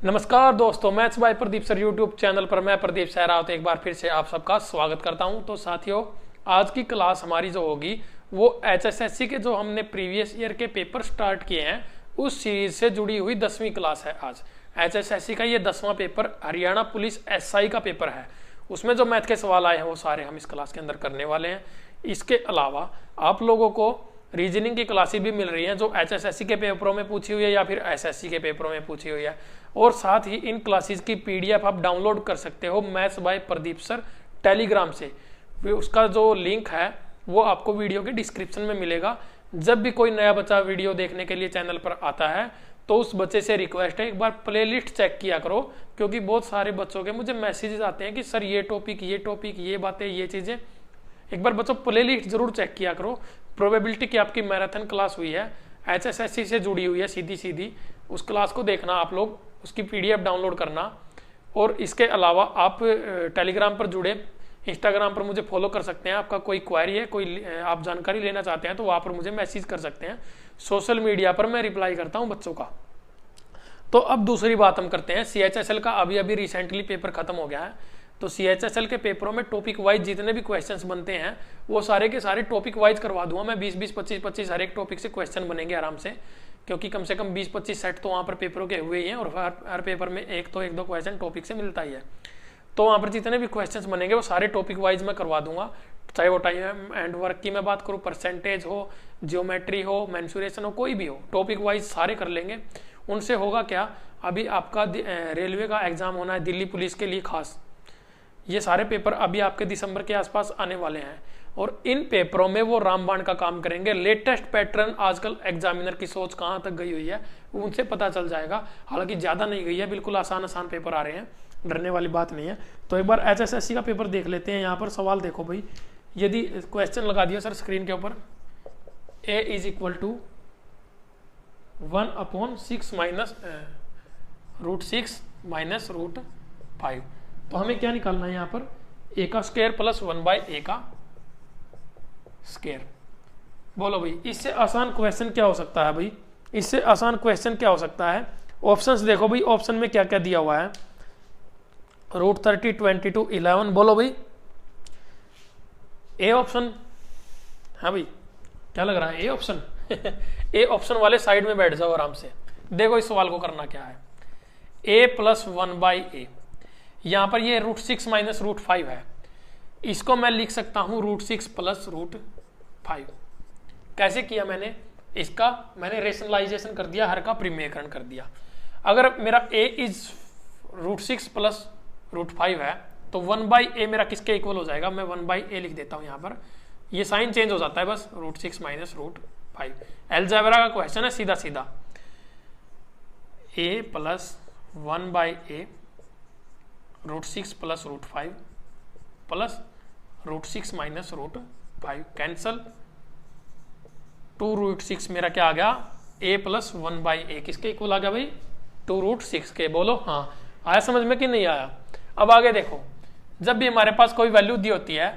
नमस्कार दोस्तों, maths by Pradeep sir YouTube channel पर मैं प्रदीप सहरावत एक बार फिर से आप सबका स्वागत करता हूं। तो साथियों, आज की क्लास हमारी जो होगी वो एचएसएससी के जो हमने प्रीवियस ईयर के पेपर स्टार्ट किए हैं उस सीरीज से जुड़ी हुई 10वीं क्लास है। आज एचएसएससी का ये 10वां पेपर हरियाणा पुलिस एसआई का पेपर है। उसमें जो मैथ के सवाल आए हैं वो सारे हम इस क्लास के अंदर करने वाले हैं। इसके अलावा आप लोगों को रीजनिंग की क्लासेस भी मिल रही हैं जो एचएसएससी के पेपरों में पूछी हुई है या फिर एसएससी के पेपरों में पूछी हुई है। और साथ ही इन क्लासेस की पीडीएफ आप डाउनलोड कर सकते हो maths by Pradeep sir Telegram से। उसका जो लिंक है वो आपको वीडियो के डिस्क्रिप्शन में मिलेगा। जब भी कोई नया बच्चा वीडियो देखने के लिए चैनल पर आता है तो उस बच्चे से रिक्वेस्ट है एक बार प्लेलिस्ट चेक किया करो, क्योंकि बहुत सारे बच्चों के मुझे मैसेजेस आते हैं कि सर ये टॉपिक ये बातें ये चीज़ें। एक बार बच्चों प्लेलिस्ट जरूर चेक किया करो। प्रोबेबिलिटी की आपकी मैराथन क्लास हुई है, एचएसएससी से जुड़ी हुई है सीधी उस क्लास को देखना आप लोग, उसकी पीडीएफ डाउनलोड करना। और इसके अलावा आप टेलीग्राम पर जुड़े, इंस्टाग्राम पर मुझे फॉलो कर सकते हैं। आपका कोई क्वेरी है, कोई आप जानकारी लेना चाहते हैं तो वहाँ पर मुझे मैसेज कर सकते हैं। सोशल मीडिया पर मैं रिप्लाई करता हूँ बच्चों का। तो अब दूसरी बात हम करते हैं, सीएचएसएल का अभी रिसेंटली पेपर खत्म हो गया है। तो सीएचएसएल के पेपरों में टॉपिक वाइज जितने भी क्वेश्चंस बनते हैं वो सारे के सारे टॉपिक वाइज करवा दूंगा मैं। 20-20, 25-25 हर एक टॉपिक से क्वेश्चन बनेंगे आराम से, क्योंकि कम से कम 20-25 सेट तो वहाँ पर पेपरों के हुए ही हैं और हर पेपर में एक दो क्वेश्चन टॉपिक से मिलता ही है। तो वहाँ पर जितने भी क्वेश्चंस बनेंगे वो सारे टॉपिक वाइज मैं करवा दूंगा। चाहे वो टाइम एंड वर्क की मैं बात करूँ, परसेंटेज हो, जियोमेट्री हो, मेंसुरेशन हो, कोई भी हो, टॉपिक वाइज सारे कर लेंगे। उनसे होगा क्या, अभी आपका रेलवे का एग्जाम होना है दिल्ली पुलिस के लिए खास। ये सारे पेपर अभी आपके दिसंबर के आसपास आने वाले हैं और इन पेपरों में वो रामबाण का काम करेंगे। लेटेस्ट पैटर्न आजकल एग्जामिनर की सोच कहाँ तक गई हुई है उनसे पता चल जाएगा। हालांकि ज़्यादा नहीं गई है, बिल्कुल आसान पेपर आ रहे हैं, डरने वाली बात नहीं है। तो एक बार एचएसएससी का पेपर देख लेते हैं। यहाँ पर सवाल देखो भाई, यदि क्वेश्चन लगा दिया सर स्क्रीन के ऊपर, a is equal to 1/6 minus √6 minus √5। तो हमें क्या निकालना है यहाँ पर, a का स्क्वायर प्लस 1/a का स्क्वायर। बोलो भाई, इससे आसान क्वेश्चन क्या हो सकता है भाई, इससे आसान क्वेश्चन क्या हो सकता है। ऑप्शंस देखो भाई, ऑप्शन में क्या क्या दिया हुआ है, √30, 22, 11। बोलो भाई, ए ऑप्शन। हाँ भाई, क्या लग रहा है, ए ऑप्शन ए ऑप्शन वाले साइड में बैठ जाओ आराम से। देखो इस सवाल को करना क्या है, a प्लस 1/a, यहां पर ये √6 माइनस √5 है। इसको मैं लिख सकता हूं √6 प्लस √5। कैसे किया मैंने, इसका मैंने रेशनलाइजेशन कर दिया, हर का परिमेयकरण कर दिया। अगर मेरा a इज √6 प्लस √5 है तो 1/a मेरा किसके इक्वल हो जाएगा, मैं 1/a लिख देता हूं। यहां पर ये साइन चेंज हो जाता है बस, √6 माइनस √5। अलजेब्रा का क्वेश्चन है सीधा a plus 1/a √6 plus √5 plus √6 minus √5 cancel. 2√6 मेरा क्या आ गया, a प्लस 1/a किसके इक्वल आ गया भाई, 2√6 के। बोलो हाँ, आया समझ में कि नहीं आया। अब आगे देखो, जब भी हमारे पास कोई वैल्यू दी होती है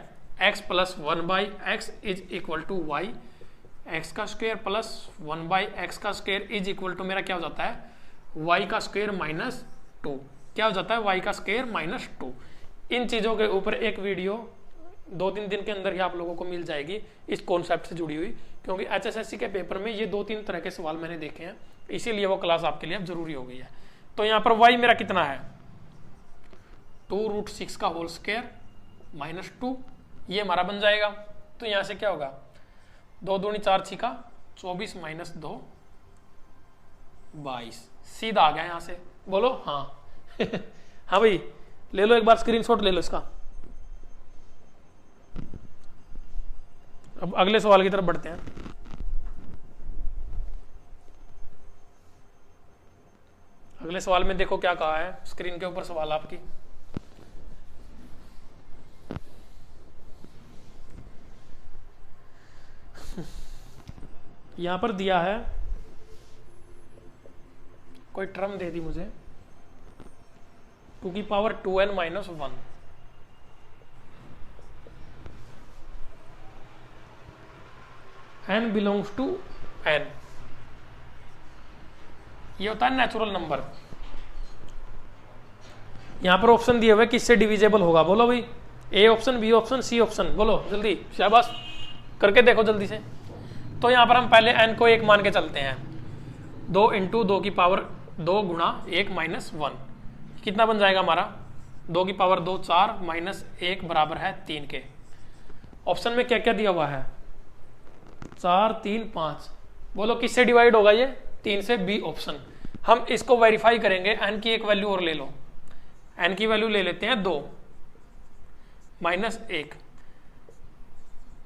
x plus 1/x is equal to y, x का स्क्वायर प्लस 1/x का स्क्वायर इज इक्वल टू मेरा क्या हो जाता है, y का स्क्वायर माइनस 2। क्या हो जाता है, y का स्क्वायर माइनस 2। इन चीज़ों के ऊपर एक वीडियो 2-3 दिन के अंदर ही आप लोगों को मिल जाएगी इस कॉन्सेप्ट से जुड़ी हुई, क्योंकि एचएसएससी के पेपर में ये 2-3 तरह के सवाल मैंने देखे हैं, इसीलिए वो क्लास आपके लिए अब जरूरी हो गई है। तो यहाँ पर y मेरा कितना है, 2√6 का होल स्क्वायर माइनस 2, ये हमारा बन जाएगा। तो यहाँ से क्या होगा, 2 दूनी 4 छिका 24 माइनस 2 22, सीधा आ गया यहाँ से। बोलो हाँ हाँ भाई, ले लो एक बार स्क्रीनशॉट ले लो इसका। अब अगले सवाल की तरफ बढ़ते हैं। अगले सवाल में देखो क्या कहा है, स्क्रीन के ऊपर सवाल आपकी। यहां पर दिया है, कोई टर्म दे दी मुझे, 2 की power 2n minus 1। n belongs to n, ये होता है नेचुरल नंबर। यहाँ पर ऑप्शन दिए हुए किससे डिविजेबल होगा, बोलो भाई, A option, B option, C option, बोलो जल्दी, शाबाश करके देखो जल्दी से। तो यहाँ पर हम पहले n को 1 मान के चलते हैं। 2 इंटू 2 की पावर 2 गुणा 1 माइनस 1 कितना बन जाएगा हमारा, 2 की पावर 2 4 माइनस 1 बराबर है 3 के। ऑप्शन में क्या क्या दिया हुआ है, 4 3 5, बोलो किससे डिवाइड होगा ये, 3 से, बी ऑप्शन। हम इसको वेरीफाई करेंगे, n की एक वैल्यू और ले लो, n की वैल्यू ले लेते हैं 2 माइनस 1,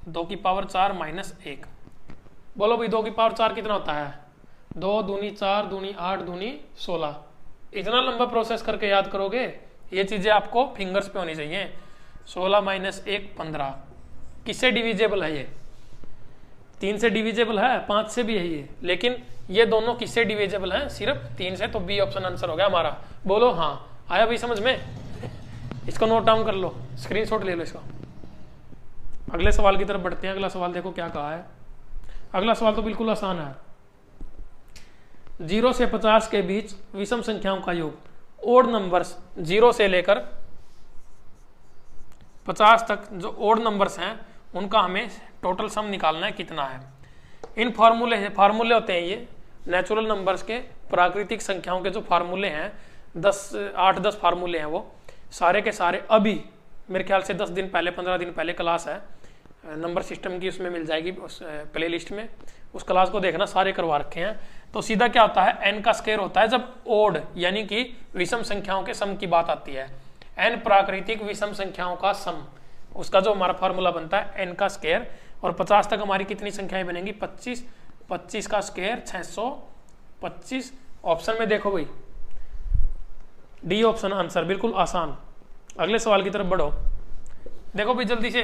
2 की पावर 4 माइनस 1, बोलो भाई 2 की पावर 4 कितना होता है, 2 दूनी 4 दूनी 8 दूनी 16। इतना लंबा प्रोसेस करके याद करोगे, ये चीजें आपको फिंगर्स पे होनी चाहिए। 16 माइनस 1 15, किससे डिविजेबल है ये, 3 से डिविजेबल है, 5 से भी है ये, लेकिन ये दोनों किससे डिविजेबल हैं, सिर्फ 3 से, तो बी ऑप्शन आंसर हो गया हमारा। बोलो हाँ, आया भाई समझ में, इसको नोट डाउन कर लो, स्क्रीनशॉट ले लो इसका। अगले सवाल की तरफ बढ़ते हैं। अगला सवाल देखो क्या कहा है। अगला सवाल तो बिल्कुल आसान है। 0 से 50 के बीच विषम संख्याओं का योग, ओड नंबर्स 0 से लेकर 50 तक जो ओड नंबर्स हैं उनका हमें टोटल सम निकालना है, कितना है। इन फार्मूले होते हैं ये नेचुरल नंबर्स के, प्राकृतिक संख्याओं के जो फार्मूले हैं, 8-10 फार्मूले हैं, वो सारे के सारे अभी मेरे ख्याल से 10 दिन पहले 15 दिन पहले क्लास है नंबर सिस्टम की, उसमें मिल जाएगी उस प्ले लिस्ट में, उस क्लास को देखना, सारे करवा रखे हैं। तो सीधा क्या होता है, एन का स्क्वायर होता है जब ओड यानी कि विषम संख्याओं के सम की बात आती है। एन प्राकृतिक विषम संख्याओं का सम, उसका जो हमारा फार्मूला बनता है एन का स्क्वायर। और 50 तक हमारी कितनी संख्याएं बनेंगी, 25, 25 का स्क्वायर 625। ऑप्शन में देखो भाई, डी ऑप्शन आंसर, बिल्कुल आसान। अगले सवाल की तरफ बढ़ो। देखो भाई जल्दी से,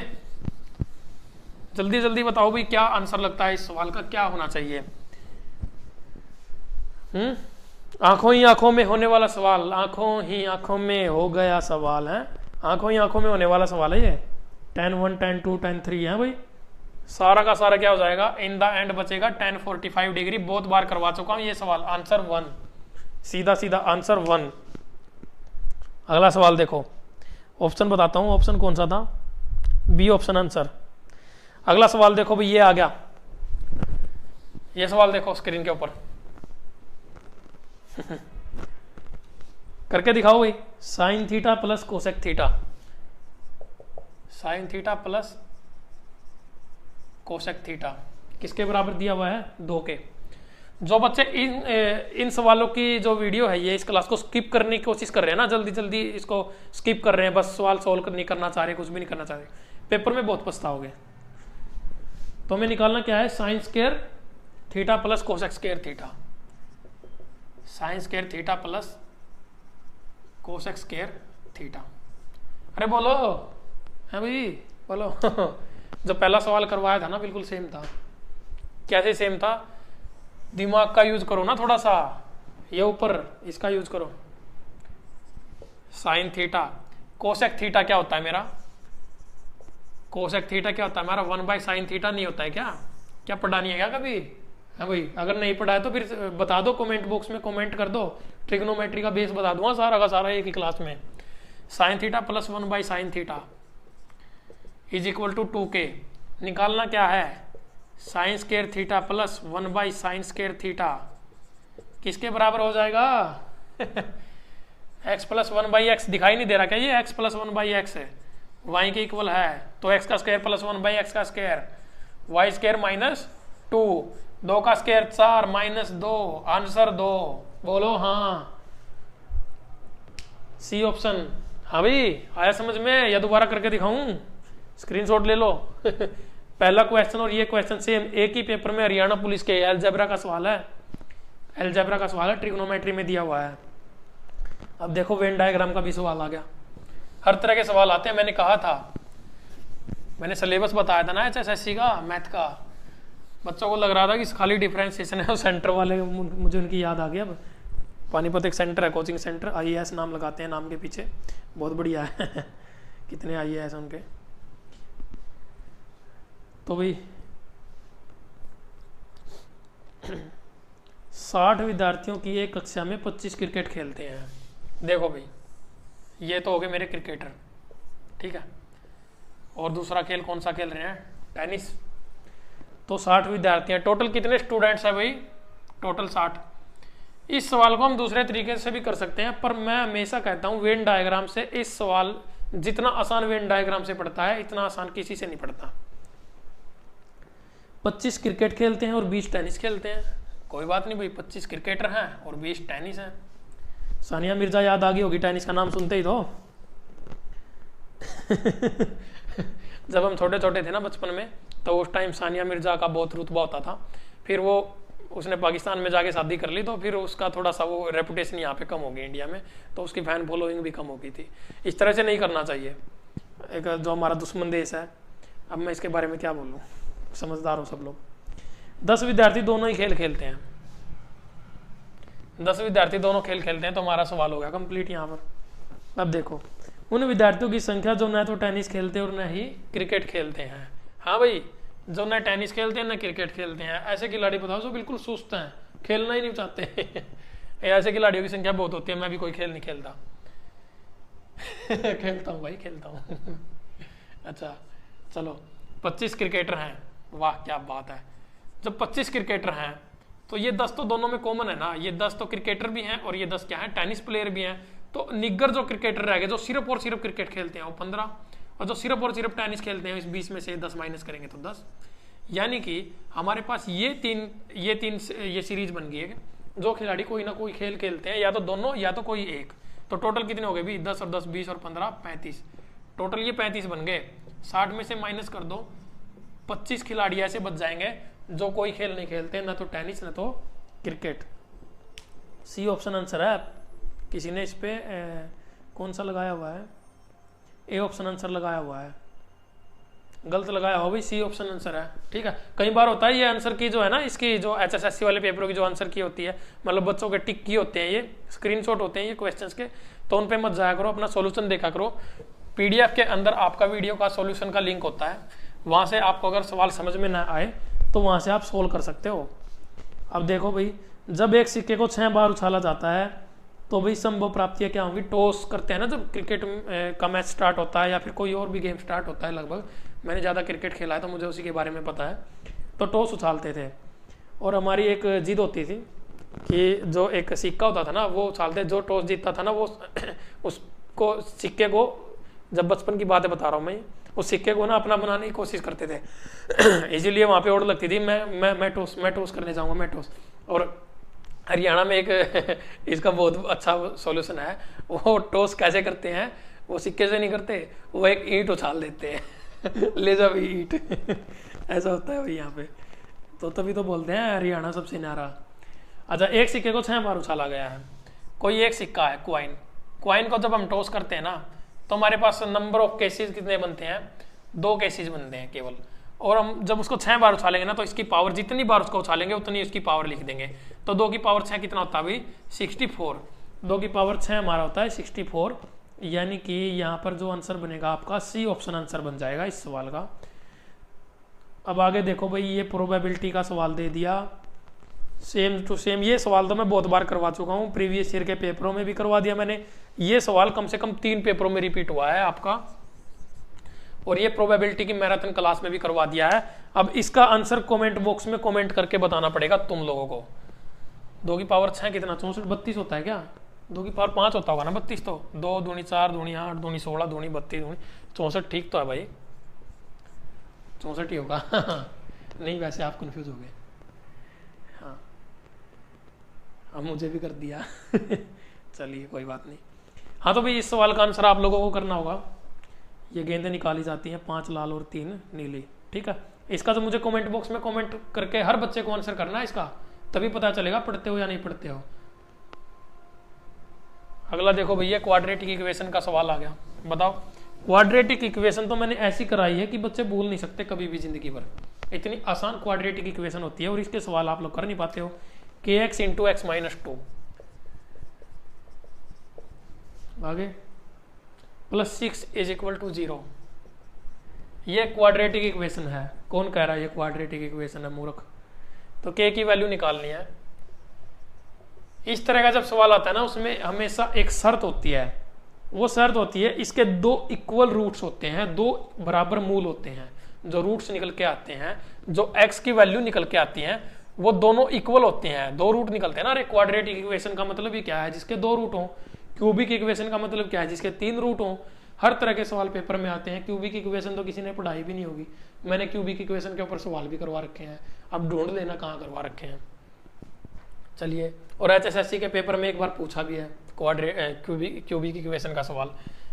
जल्दी जल्दी बताओ भाई क्या आंसर लगता है इस सवाल का, क्या होना चाहिए। आंखों ही आंखों में होने वाला सवाल, आंखों ही आंखों में हो गया सवाल है, आंखों ही आंखों में होने वाला सवाल है ये। 10-1 10-2 10-3 है भाई, सारा का सारा क्या हो जाएगा, इन द एंड बचेगा 10-45 डिग्री। बहुत बार करवा चुका हूं ये सवाल, आंसर 1, सीधा सीधा आंसर 1। अगला सवाल देखो, ऑप्शन बताता हूं, ऑप्शन कौन सा था, बी ऑप्शन आंसर। अगला सवाल देखो भाई, ये आ गया, ये सवाल देखो स्क्रीन के ऊपर करके दिखाओ भाई। Sign theta plus cosec theta, sign theta plus cosec theta किसके बराबर दिया हुआ है, 2 के। जो बच्चे इन सवालों की जो वीडियो है ये, इस क्लास को स्किप करने की कोशिश कर रहे हैं ना, जल्दी जल्दी इसको स्किप कर रहे हैं, बस सवाल सोल्व नहीं करना चाह रहे, कुछ भी नहीं करना चाह रहे, पेपर में बहुत पछताओगे। तो हमें निकालना क्या है, sine square theta plus cosec square theta, sign square theta plus cosec square theta. अरे बोलो, है भाई बोलो जो पहला सवाल करवाया था ना बिल्कुल सेम था। कैसे सेम था, दिमाग का यूज करो ना थोड़ा सा, ये ऊपर इसका यूज करो। साइन थीटा, कोसेक थीटा क्या होता है मेरा, कोसेक थीटा क्या होता है हमारा, 1/sin थीटा नहीं होता है क्या, क्या पढ़ा नहीं है क्या कभी, है भाई। अगर नहीं पढ़ा है तो फिर बता दो, कमेंट बॉक्स में कमेंट कर दो, ट्रिग्नोमेट्री का बेस बता दूंगा सारा का सारा एक ही क्लास में। Sine theta plus 1/sin theta is equal to 2k। निकालना क्या है, sine square theta plus 1/sin square theta किसके बराबर हो जाएगा x प्लस 1/x दिखाई नहीं दे रहा क्या, ये x प्लस 1/x है, y के इक्वल है, तो x का स्क्वायर प्लस 1/x का स्क्वायर, y स्क्वायर माइनस 2, 2 का स्क्वायर 4 माइनस 2, आंसर 2। बोलो हाँ, सी ऑप्शन। हाँ भाई आया समझ में, या दोबारा करके दिखाऊं, स्क्रीनशॉट ले लो पहला क्वेश्चन और ये क्वेश्चन सेम, एक ही पेपर में हरियाणा पुलिस के एलजेब्रा का सवाल है, एलजेब्रा का सवाल है, ट्रिग्नोमेट्री में दिया हुआ है। अब देखो वेन डायग्राम का भी सवाल आ गया, हर तरह के सवाल आते हैं। मैंने कहा था, मैंने सिलेबस बताया था ना एचएसएससी का मैथ का, बच्चों को लग रहा था कि खाली डिफरेंशिएशन है, सेंटर वाले मुझे उनकी याद आ गई। अब पानीपत एक सेंटर है, कोचिंग सेंटर, आईएएस नाम लगाते हैं नाम के पीछे, बहुत बढ़िया है कितने आईएएस उनके। तो भाई 60 विद्यार्थियों की एक कक्षा में 25 क्रिकेट खेलते हैं। देखो भाई ये तो हो गए मेरे क्रिकेटर, ठीक है। और दूसरा खेल कौन सा खेल रहे हैं, टेनिस। तो 60 विद्यार्थी हैं। टोटल कितने स्टूडेंट्स हैं भाई, टोटल 60। इस सवाल को हम दूसरे तरीके से भी कर सकते हैं, पर मैं हमेशा कहता हूं वेन डायग्राम से इस सवाल जितना आसान वेन डायग्राम से पड़ता है इतना आसान किसी से नहीं पड़ता। 25 क्रिकेट खेलते हैं और 20 टेनिस खेलते हैं, कोई बात नहीं भाई, 25 क्रिकेटर हैं और 20 टेनिस हैं। सानिया मिर्जा याद आ गई होगी टेनिस का नाम सुनते ही तो। जब हम छोटे छोटे थे ना बचपन में, तो उस टाइम सानिया मिर्जा का बहुत रुतबा होता था। फिर वो उसने पाकिस्तान में जाके शादी कर ली, तो फिर उसका थोड़ा सा वो रेपुटेशन यहाँ पे कम हो गई इंडिया में, तो उसकी फैन फॉलोइंग भी कम हो गई थी। इस तरह से नहीं करना चाहिए, एक जो हमारा दुश्मन देश है। अब मैं इसके बारे में क्या बोलूँ, समझदार हो सब लोग। 10 विद्यार्थी दोनों ही खेल खेलते हैं, 10 विद्यार्थी दोनों खेल खेलते हैं, तो हमारा सवाल हो गया कंप्लीट यहाँ पर। अब देखो, उन विद्यार्थियों की संख्या जो न तो टेनिस खेलते हैं और न ही क्रिकेट खेलते हैं। हाँ भाई, जो न टेनिस खेलते हैं न क्रिकेट खेलते हैं, ऐसे खिलाड़ी बताओ जो बिल्कुल सुस्त हैं, खेलना ही नहीं चाहते। ऐसे खिलाड़ियों की संख्या बहुत होती है। मैं भी कोई खेल नहीं खेलता। खेलता हूँ भाई, खेलता हूँ। अच्छा चलो, 25 क्रिकेटर हैं, वाह क्या बात है। जब 25 क्रिकेटर हैं तो ये 10 तो दोनों में कॉमन है ना, ये 10 तो क्रिकेटर भी हैं और ये 10 क्या है, टेनिस प्लेयर भी हैं। तो निग्गर जो क्रिकेटर रह गए, जो सिर्फ और सिर्फ क्रिकेट खेलते हैं, वो 15, और जो सिर्फ और सिर्फ टेनिस खेलते हैं, इस 20 में से 10 माइनस करेंगे तो 10। यानी कि हमारे पास ये तीन सीरीज बन गई है। जो खिलाड़ी कोई ना कोई खेल खेलते हैं, या तो दोनों या तो कोई एक। तो टोटल कितने हो गए भी, 10 और 10 20 और 15 35। टोटल ये 35 बन गए। 60 में से माइनस कर दो, 25 खिलाड़ी ऐसे बच जाएंगे जो कोई खेल नहीं खेलते, ना तो टेनिस ना तो क्रिकेट। सी ऑप्शन आंसर है। किसी ने इस पे कौन सा लगाया हुआ है, ए ऑप्शन आंसर लगाया हुआ है, गलत लगाया हो भाई, सी ऑप्शन आंसर है, ठीक है। कई बार होता है ये आंसर की जो है ना, इसकी जो HSSC वाले पेपरों की जो आंसर की होती है, मतलब बच्चों के टिक की होते हैं, ये स्क्रीनशॉट होते हैं ये क्वेश्चंस के, तो उन पे मत जाया करो, अपना सॉल्यूशन देखा करो। PDF के अंदर आपका वीडियो का सॉल्यूशन का लिंक होता है, वहां से आपको अगर सवाल समझ में ना आए तो वहां से आप सोल्व कर सकते हो। अब देखो भाई, जब एक सिक्के को 6 बार उछाला जाता है तो भाई संभव प्राप्तियां क्या होंगी। टॉस करते हैं ना जब क्रिकेट का मैच स्टार्ट होता है, या फिर कोई और भी गेम स्टार्ट होता है, लगभग मैंने ज़्यादा क्रिकेट खेला है तो मुझे उसी के बारे में पता है। तो टॉस उछालते थे, और हमारी एक जिद होती थी कि जो एक सिक्का होता था ना वो उछालते, जो टॉस जीतता था ना वो उसको सिक्के को, जब बचपन की बातें बता रहा हूँ मैं, उस सिक्के को ना अपना बनाने की कोशिश करते थे। इसीलिए वहाँ पे ओढ़ लगती थी, मैं टॉस करने जाऊँगा, मैं टॉस। और हरियाणा में एक इसका बहुत अच्छा सॉल्यूशन है। वो टॉस कैसे करते हैं, वो सिक्के से नहीं करते, वो एक ईंट उछाल देते हैं। ले जा भी ईंट। ऐसा होता है भाई यहाँ पे, तो तभी तो बोलते हैं हरियाणा सबसे न्यारा। अच्छा, एक सिक्के को 6 बार उछाला गया है। कोई एक सिक्का है क्वाइन को जब हम टॉस करते हैं ना, तो हमारे पास नंबर ऑफ केसेस कितने बनते हैं, 2 केसेस बनते हैं केवल। और हम जब उसको 6 बार उछालेंगे ना, तो इसकी पावर, जितनी बार उसको उछालेंगे उतनी उसकी पावर लिख देंगे। तो 2 की पावर 6 कितना होता है भाई, 64। 2 की पावर 6 हमारा होता है 64। यानी कि यहाँ पर जो आंसर बनेगा आपका सी ऑप्शन आंसर बन जाएगा इस सवाल का। अब आगे देखो भाई, ये प्रोबेबिलिटी का सवाल दे दिया, सेम टू सेम। ये सवाल तो मैं बहुत बार करवा चुका हूँ, प्रीवियस ईयर के पेपरों में भी करवा दिया मैंने। ये सवाल कम से कम 3 पेपरों में रिपीट हुआ है आपका, और ये प्रोबेबिलिटी की मैराथन क्लास में भी करवा दिया है। अब इसका आंसर कमेंट बॉक्स में कमेंट करके बताना पड़ेगा तुम लोगों को। 2 की पावर 6 कितना, 64 32 होता है क्या? 2 की पावर 5 होता होगा ना, 32। तो 2 दूनी 4 दूनी 8 दूनी 16 दूनी 32 दूनी 64, ठीक तो है भाई, 64 ही होगा। नहीं, वैसे आप कंफ्यूज हो गए। हाँ, अब मुझे भी कर दिया। चलिए कोई बात नहीं। हाँ, तो भाई इस सवाल का आंसर आप लोगों को करना होगा। ये गेंदें निकाली जाती हैं, 5 लाल और 3 नीली, ठीक है। इसका तो मुझे कमेंट बॉक्स में कमेंट करके हर बच्चे को आंसर करना है इसका, तभी पता चलेगा पढ़ते हो या नहीं पढ़ते हो। अगला देखो भैया, क्वाड्रेटिक इक्वेशन का सवाल आ गया। बताओ, क्वाड्रेटिक इक्वेशन तो मैंने ऐसी कराई है कि बच्चे भूल नहीं सकते कभी भी जिंदगी भर। इतनी आसान क्वाड्रेटिक इक्वेशन होती है, और इसके सवाल आप लोग कर नहीं पाते हो। kx × x - 2 आगे +6 = 0। ये क्वाड्रेटिक इक्वेशन है। कौन कह रहा है ये क्वाड्रेटिक इक्वेशन है, मूर्ख? तो k की वैल्यू निकालनी है। इस तरह का जब सवाल आता है ना, उसमें हमेशा एक शर्त होती है वो शर्त होती है इसके दो इक्वल रूट्स होते हैं, दो बराबर मूल होते हैं, जो रूट्स निकल के आते हैं, जो x की वैल्यू निकल के आती है वो दोनों इक्वल होते हैं। दो रूट निकलते हैं ना, अरे क्वाड्रेटिक इक्वेशन का मतलब ही क्या है, जिसके दो रूट हों। क्यूबिक इक्वेशन का मतलब क्या है, जिसके तीन रूट हों। हर तरह के सवाल पेपर में आते हैं। क्यूबिक इक्वेशन तो किसी ने पढ़ाई भी नहीं होगी, मैंने क्यूबिक इक्वेशन के ऊपर सवाल भी करवा रखे हैं, अब ढूंढ लेना कहाँ करवा रखे हैं। चलिए, और HSSC के पेपर में एक बार पूछा भी है क्यूबिक इक्वेशन का सवाल,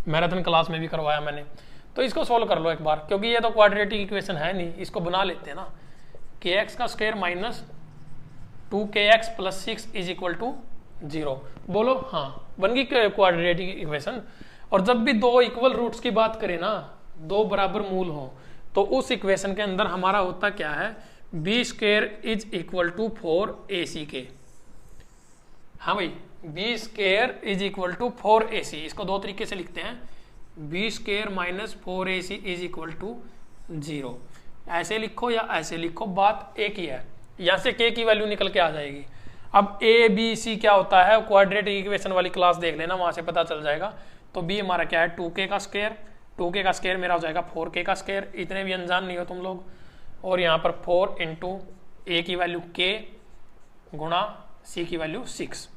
मैराथन क्लास में भी करवाया मैंने। तो इसको सोल्व कर लो एक बार, क्योंकि ये तो क्वाड्रेटिक इक्वेशन है नहीं, इसको बना लेते हैं ना। kx का square minus 2kx plus 6 is equal to 0। बोलो हाँ, बन गई क्वाड्रेटिक इक्वेशन। और जब भी दो इक्वल रूट्स की बात करें ना, दो बराबर मूल हो, तो उस इक्वेशन के अंदर हमारा होता क्या है, B square is equal to 4ac। हाँ भाई, B square is equal to 4ac। इसको दो तरीके से लिखते हैं, B square minus 4ac is equal to 0। ऐसे लिखो या ऐसे लिखो, बात एक ही है। यहां से k की वैल्यू निकल के आ जाएगी। अब a b c क्या होता है, क्वाड्रेटिक इक्वेशन वाली क्लास देख लेना, वहां से पता चल जाएगा। तो b हमारा क्या है, 2k का स्क्वायर, 2k का स्क्वायर मेरा हो जाएगा 4k का स्क्वायर। इतने भी अनजान नहीं हो तुम लोग। और यहाँ पर 4 इंटू a की वैल्यू k गुणा c की वैल्यू 6।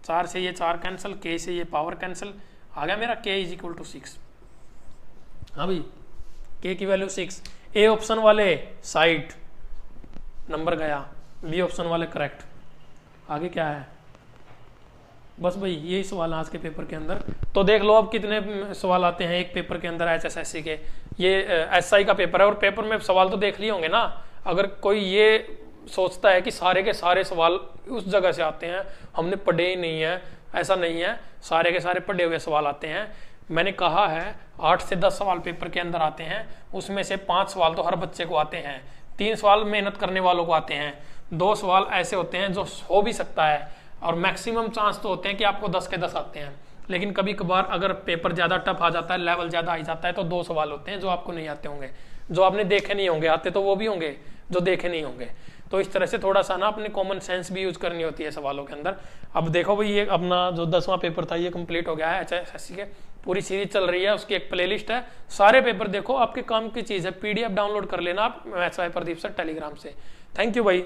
4 से ये 4 कैंसिल, k से ये पावर कैंसिल, आ गया मेरा k इज इक्वल टू 6। हाँ भाई, k की वैल्यू 6। ए ऑप्शन वाले साइड नंबर गया, बी ऑप्शन वाले करेक्ट। आगे क्या है, बस भाई यही सवाल आज के पेपर के अंदर। तो देख लो अब कितने सवाल आते हैं एक पेपर के अंदर HSSC के। ये SI का पेपर है और पेपर में सवाल तो देख लिए होंगे ना। अगर कोई ये सोचता है कि सारे के सारे सवाल उस जगह से आते हैं, हमने पढ़े ही नहीं है, ऐसा नहीं है, सारे के सारे पढ़े हुए सवाल आते हैं। मैंने कहा है 8 से 10 सवाल पेपर के अंदर आते हैं, उसमें से 5 सवाल तो हर बच्चे को आते हैं, 3 सवाल मेहनत करने वालों को आते हैं, 2 सवाल ऐसे होते हैं जो हो भी सकता है, और मैक्सिमम चांस तो होते हैं कि आपको 10 के 10 आते हैं। लेकिन कभी कभार अगर पेपर ज़्यादा टफ आ जाता है, लेवल ज़्यादा आ जाता है, तो 2 सवाल होते हैं जो आपको नहीं आते होंगे, जो आपने देखे नहीं होंगे। आते तो वो भी होंगे जो देखे नहीं होंगे। तो इस तरह से थोड़ा सा ना अपनी कॉमन सेंस भी यूज करनी होती है सवालों के अंदर। अब देखो भाई, ये अपना जो 10वां पेपर था ये कंप्लीट हो गया है HSSC के, पूरी सीरीज चल रही है, उसकी एक प्लेलिस्ट है, सारे पेपर देखो, आपके काम की चीज़ है। PDF डाउनलोड कर लेना आप maths by Pradeep sir Telegram से। थैंक यू भाई।